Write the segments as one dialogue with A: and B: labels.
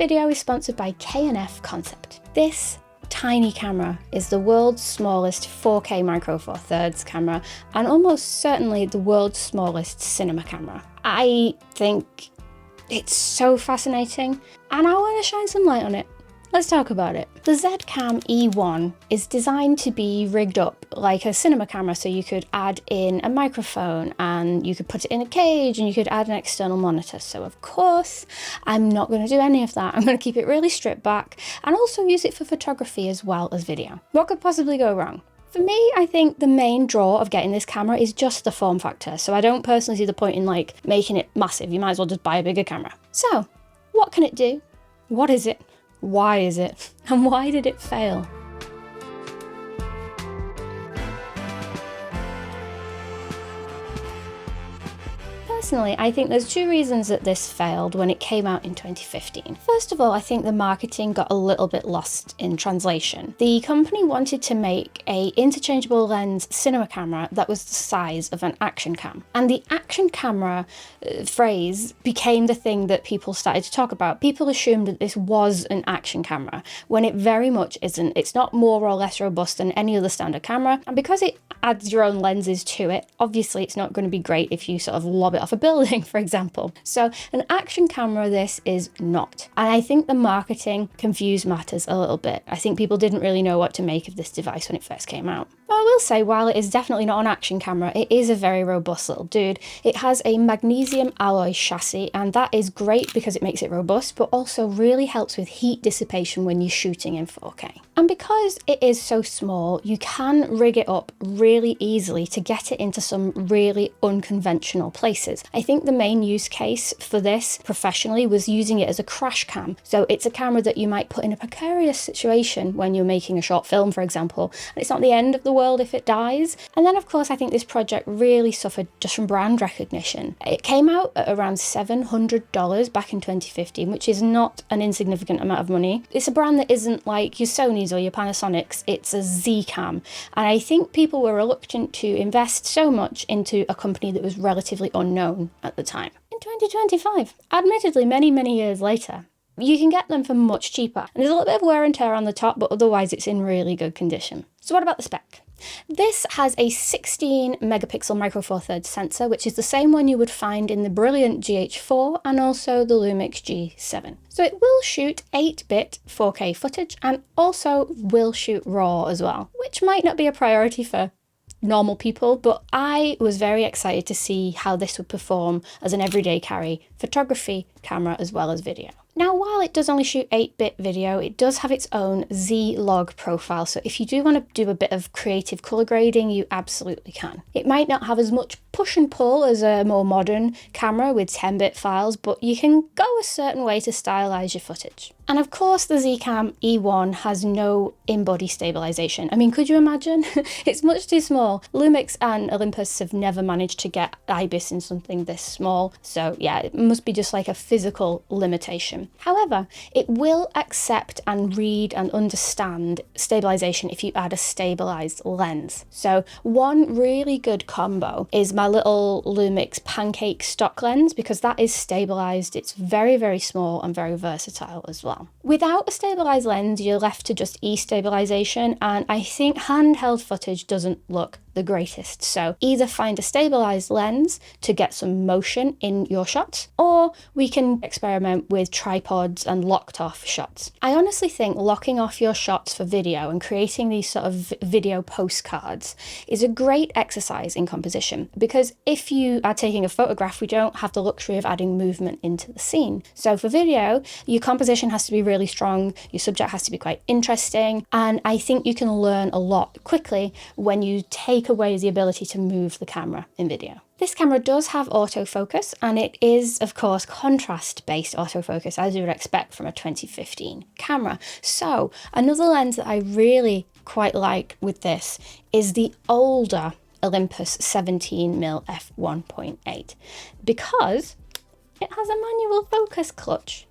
A: video is sponsored by K&F Concept. This tiny camera is the world's smallest 4K Micro Four Thirds camera and almost certainly the world's smallest cinema camera. I think it's so fascinating and I want to shine some light on it. Let's talk about it. The Z-Cam E1 is designed to be rigged up like a cinema camera, so you could add in a microphone and you could put it in a cage and you could add an external monitor. So of course, I'm not going to do any of that. I'm going to keep it really stripped back and also use it for photography as well as video. What could possibly go wrong? For me, I think the main draw of getting this camera is just the form factor. So I don't personally see the point in like making it massive. You might as well just buy a bigger camera. So what can it do? What is it? Why is it? And why did it fail? Personally, I think there's two reasons that this failed when it came out in 2015. First of all, I think the marketing got a little bit lost in translation. The company wanted to make an interchangeable lens cinema camera that was the size of an action cam. And the action camera phrase became the thing that people started to talk about. People assumed that this was an action camera, when it very much isn't. It's not more or less robust than any other standard camera. And because it adds your own lenses to it, obviously it's not going to be great if you sort of lob it off a building, for example. So an action camera this is not. And I think the marketing confused matters a little bit. I think people didn't really know what to make of this device when it first came out. But I will say, while it is definitely not an action camera, it is a very robust little dude. It has a magnesium alloy chassis, and that is great because it makes it robust, but also really helps with heat dissipation when you're shooting in 4K. And because it is so small, you can rig it up really easily to get it into some really unconventional places. I think the main use case for this professionally was using it as a crash cam. So it's a camera that you might put in a precarious situation when you're making a short film, for example, and it's not the end of the world if it dies. And then of course I think this project really suffered just from brand recognition. It came out at around $700 back in 2015, which is not an insignificant amount of money. It's a brand that isn't like your Sonys or your Panasonics, it's a Z-Cam. And I think people were reluctant to invest so much into a company that was relatively unknown at the time. In 2025, admittedly many years later, you can get them for much cheaper. And there's a little bit of wear and tear on the top, but otherwise it's in really good condition. So what about the spec? This has a 16 megapixel Micro Four Thirds sensor, which is the same one you would find in the brilliant GH4 and also the Lumix G7. So it will shoot 8-bit 4K footage and also will shoot RAW as well, which might not be a priority for normal people, but I was very excited to see how this would perform as an everyday carry, photography, camera, as well as video. Now, while it does only shoot 8-bit video, it does have its own Z-Log profile, so if you do want to do a bit of creative colour grading, you absolutely can. It might not have as much push and pull as a more modern camera with 10-bit files, but you can go a certain way to stylize your footage. And of course, the Z-Cam E1 has no in-body stabilization. I mean, could you imagine? It's much too small. Lumix and Olympus have never managed to get IBIS in something this small, so yeah, it must be just like a physical limitation. However, it will accept and read and understand stabilization if you add a stabilized lens. So one really good combo is my little Lumix Pancake stock lens, because that is stabilized. It's very small and very versatile as well. Without a stabilized lens, you're left to just e-stabilization, and I think handheld footage doesn't look the greatest. So either find a stabilized lens to get some motion in your shots, or we can experiment with tripods and locked off shots. I honestly think locking off your shots for video and creating these sort of video postcards is a great exercise in composition, because if you are taking a photograph, we don't have the luxury of adding movement into the scene. So for video, your composition has to be really strong, your subject has to be quite interesting, and I think you can learn a lot quickly when you take away the ability to move the camera in video. This camera does have autofocus, and it is, of course, contrast-based autofocus, as you would expect from a 2015 camera. So another lens that I really quite like with this is the older Olympus 17mm f1.8, because it has a manual focus clutch.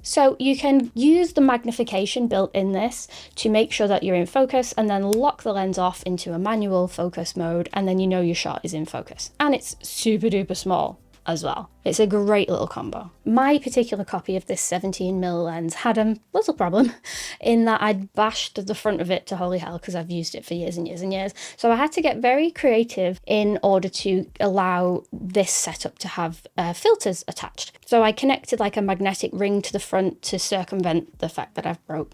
A: So you can use the magnification built in this to make sure that you're in focus, and then lock the lens off into a manual focus mode, and then you know your shot is in focus. And it's super duper small. as well. It's a great little combo. My particular copy of this 17mm lens had a little problem in that I'd bashed the front of it to holy hell because I've used it for years and years and years. So I had to get very creative in order to allow this setup to have filters attached. So I connected like a magnetic ring to the front to circumvent the fact that I've broke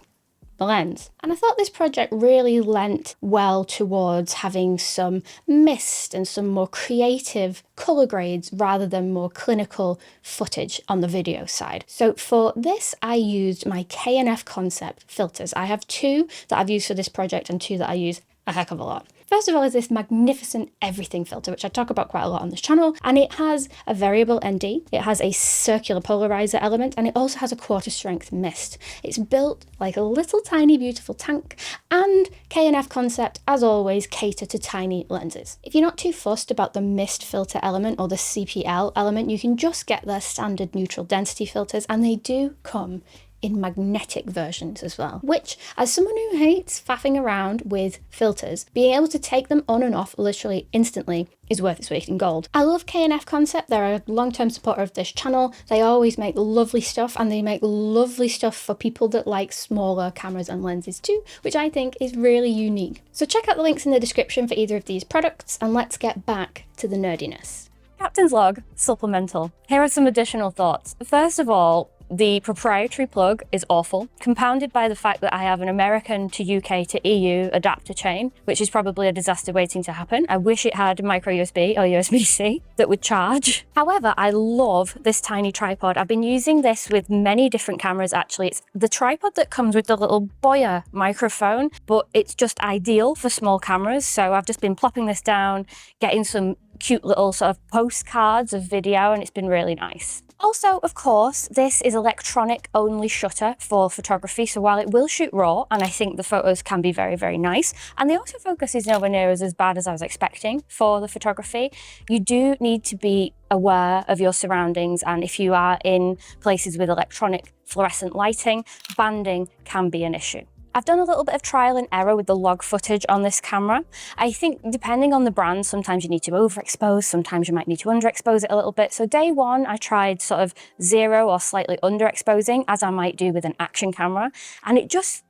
A: the lens. And I thought this project really lent well towards having some mist and some more creative color grades rather than more clinical footage on the video side. So for this, I used my K&F Concept filters. I have 2 that I've used for this project and 2 that I use a heck of a lot. First of all is this magnificent everything filter, which I talk about quite a lot on this channel, and it has a variable ND, it has a circular polarizer element, and it also has a quarter strength mist. It's built like a little tiny beautiful tank, and K&F Concept, as always, cater to tiny lenses. If you're not too fussed about the mist filter element or the CPL element, you can just get their standard neutral density filters, and they do come in magnetic versions as well, which, as someone who hates faffing around with filters, being able to take them on and off literally instantly is worth its weight in gold. I love K&F Concept. They're a long-term supporter of this channel. They always make lovely stuff, and they make lovely stuff for people that like smaller cameras and lenses too, which I think is really unique. So check out the links in the description for either of these products, and let's get back to the nerdiness. Captain's log, supplemental. Here are some additional thoughts. First of all, the proprietary plug is awful, compounded by the fact that I have an American to UK to EU adapter chain, which is probably a disaster waiting to happen. I wish it had micro USB or USB-C that would charge. However, I love this tiny tripod. I've been using this with many different cameras actually. It's the tripod that comes with the little Boya microphone, but it's just ideal for small cameras. So I've just been plopping this down, getting some cute little sort of postcards of video, and it's been really nice. Also, of course, this is electronic only shutter for photography, so while it will shoot RAW, and I think the photos can be very, very nice, and the autofocus is nowhere near as bad as I was expecting for the photography, you do need to be aware of your surroundings, and if you are in places with electronic fluorescent lighting, banding can be an issue. I've done a little bit of trial and error with the log footage on this camera. I think depending on the brand, sometimes you need to overexpose, sometimes you might need to underexpose it a little bit. So day one, I tried sort of 0 or slightly underexposing, as I might do with an action camera, and it just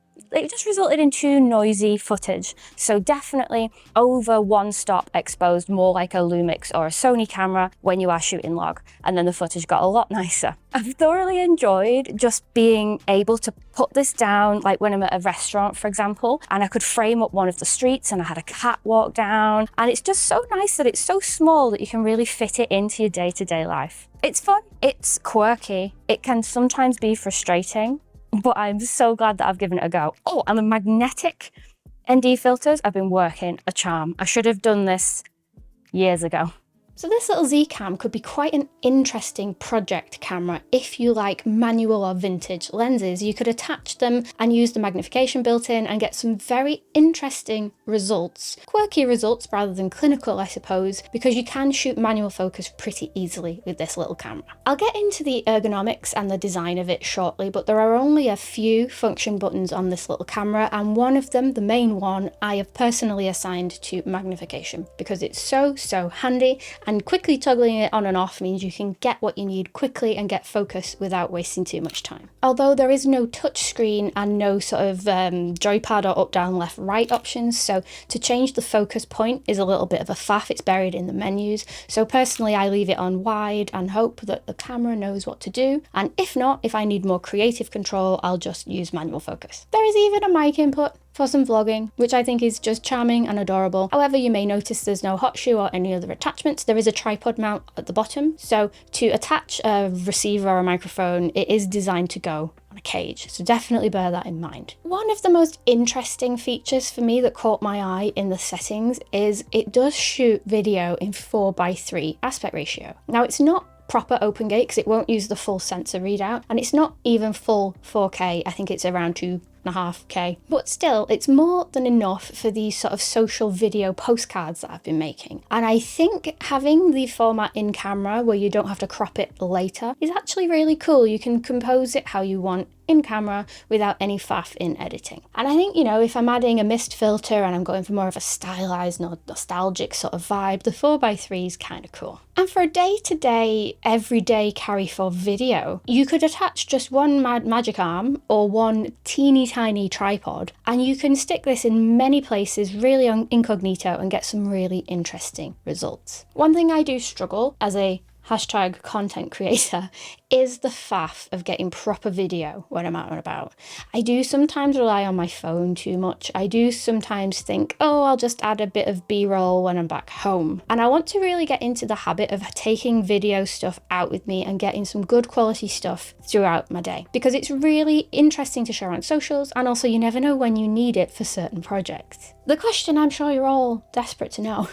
A: resulted in too noisy footage. So definitely over 1 stop exposed, more like a Lumix or a Sony camera when you are shooting log, and then the footage got a lot nicer. I've thoroughly enjoyed just being able to put this down, like when I'm at a restaurant, for example, and I could frame up one of the streets and I had a cat walk down, and it's just so nice that it's so small that you can really fit it into your day-to-day life. It's fun, it's quirky, it can sometimes be frustrating, but I'm so glad that I've given it a go. Oh, and the magnetic ND filters have been working a charm. I should have done this years ago. So this little Z-Cam could be quite an interesting project camera if you like manual or vintage lenses. You could attach them and use the magnification built in and get some very interesting results. Quirky results rather than clinical, I suppose, because you can shoot manual focus pretty easily with this little camera. I'll get into the ergonomics and the design of it shortly, but there are only a few function buttons on this little camera, and one of them, the main one, I have personally assigned to magnification because it's so handy. And quickly toggling it on and off means you can get what you need quickly and get focus without wasting too much time. Although there is no touch screen and no sort of joypad or up, down, left, right options, so to change the focus point is a little bit of a faff. It's buried in the menus. So personally, I leave it on wide and hope that the camera knows what to do. And if not, if I need more creative control, I'll just use manual focus. There is even a mic input for some vlogging, which I think is just charming and adorable. However, you may notice there's no hot shoe or any other attachments. There is a tripod mount at the bottom. So to attach a receiver or a microphone, it is designed to go on a cage. So definitely bear that in mind. One of the most interesting features for me that caught my eye in the settings is it does shoot video in 4:3 aspect ratio. Now it's not proper open gate because it won't use the full sensor readout, and it's not even full 4K. I think it's around 2.5K, but still it's more than enough for these sort of social video postcards that I've been making. And I think having the format in camera where you don't have to crop it later is actually really cool. You can compose it how you want in camera without any faff in editing. And I think, you know, if I'm adding a mist filter and I'm going for more of a stylized, nostalgic sort of vibe, the 4x3 is kind of cool. And for a day-to-day, everyday carry for video, you could attach just one magic arm or one teeny tiny tripod, and you can stick this in many places really incognito and get some really interesting results. One thing I do struggle as a hashtag content creator is the faff of getting proper video when I'm out and about. I do sometimes rely on my phone too much. I do sometimes think, oh, I'll just add a bit of B-roll when I'm back home. And I want to really get into the habit of taking video stuff out with me and getting some good quality stuff throughout my day, because it's really interesting to share on socials, and also you never know when you need it for certain projects. The question I'm sure you're all desperate to know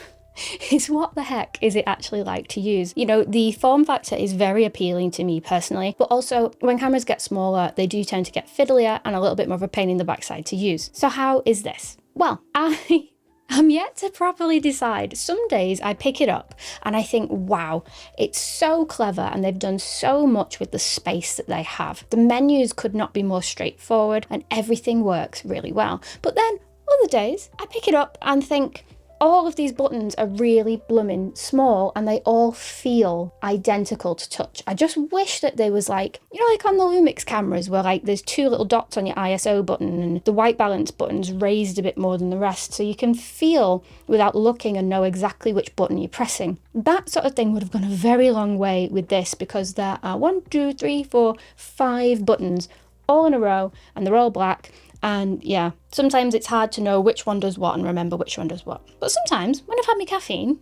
A: is, what the heck is it actually like to use? You know, the form factor is very appealing to me personally, but also when cameras get smaller, they do tend to get fiddlier and a little bit more of a pain in the backside to use. So how is this? Well, I'm yet to properly decide. Some days I pick it up and I think, wow, it's so clever and they've done so much with the space that they have. The menus could not be more straightforward and everything works really well. But then other days I pick it up and think, all of these buttons are really blooming small and they all feel identical to touch. I just wish that there was like, you know, like on the Lumix cameras where like there's two little dots on your ISO button and the white balance button's raised a bit more than the rest, so you can feel without looking and know exactly which button you're pressing. That sort of thing would have gone a very long way with this, because there are 1, 2, 3, 4, 5 buttons all in a row and they're all black. And yeah, sometimes it's hard to know which one does what and remember which one does what. But sometimes, when I've had my caffeine,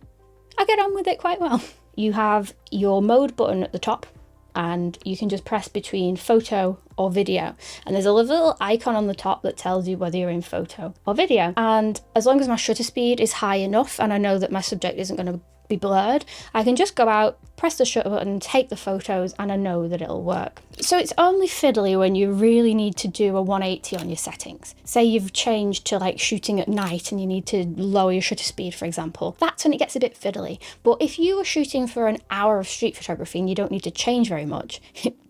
A: I get on with it quite well. You have your mode button at the top, and you can just press between photo or video. And there's a little icon on the top that tells you whether you're in photo or video. And as long as my shutter speed is high enough, and I know that my subject isn't going to be blurred, I can just go out, press the shutter button, take the photos, and I know that it'll work. So it's only fiddly when you really need to do a 180 on your settings. Say you've changed to like shooting at night and you need to lower your shutter speed, for example. That's when it gets a bit fiddly. But if you were shooting for an hour of street photography and you don't need to change very much,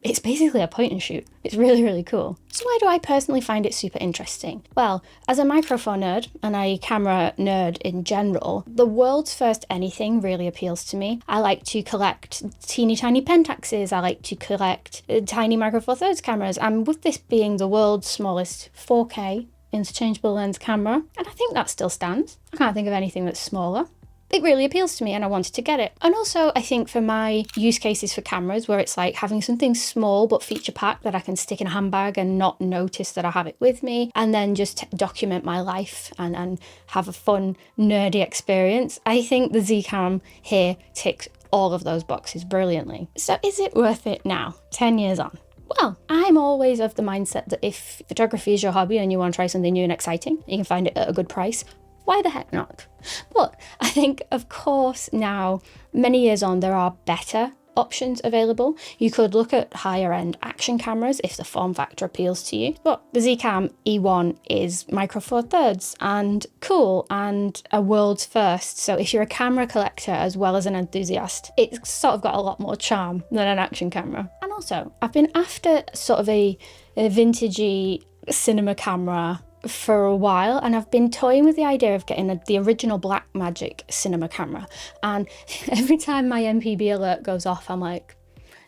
A: it's basically a point and shoot. It's really, really cool. So why do I personally find it super interesting? Well, as a micro four nerd and a camera nerd in general, the world's first anything really appeals to me. I like to collect teeny tiny Pentaxes. I like to collect tiny micro four thirds cameras. And with this being the world's smallest 4K interchangeable lens camera, and I think that still stands. I can't think of anything that's smaller. It really appeals to me and I wanted to get it. And also I think for my use cases for cameras, where it's like having something small but feature packed that I can stick in a handbag and not notice that I have it with me, and then just document my life and have a fun nerdy experience, I think the Z-Cam here ticks all of those boxes brilliantly. So is it worth it now, 10 years on? Well, I'm always of the mindset that if photography is your hobby and you want to try something new and exciting, you can find it at a good price, why the heck not? But I think, of course, now, many years on, there are better options available. You could look at higher end action cameras if the form factor appeals to you. But the Z-Cam E1 is micro four thirds and cool and a world's first. So if you're a camera collector as well as an enthusiast, it's sort of got a lot more charm than an action camera. And also, I've been after sort of a vintagey cinema camera for a while, and I've been toying with the idea of getting the original Blackmagic cinema camera, and every time my MPB alert goes off I'm like,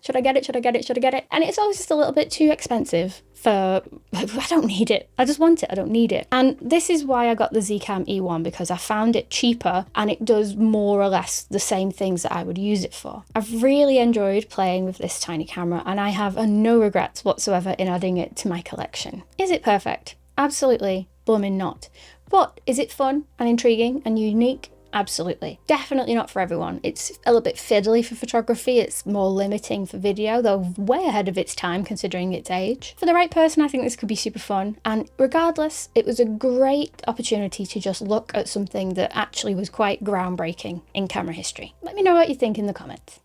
A: should I get it, should I get it, should I get it? And it's always just a little bit too expensive for, I don't need it, I just want it, I don't need it. And this is why I got the Z-Cam E1, because I found it cheaper and it does more or less the same things that I would use it for. I've really enjoyed playing with this tiny camera and I have no regrets whatsoever in adding it to my collection. Is it perfect? Absolutely blooming not. But is it fun and intriguing and unique? Absolutely. Definitely not for everyone. It's a little bit fiddly for photography. It's more limiting for video, though way ahead of its time considering its age. For the right person, I think this could be super fun. And regardless, it was a great opportunity to just look at something that actually was quite groundbreaking in camera history. Let me know what you think in the comments.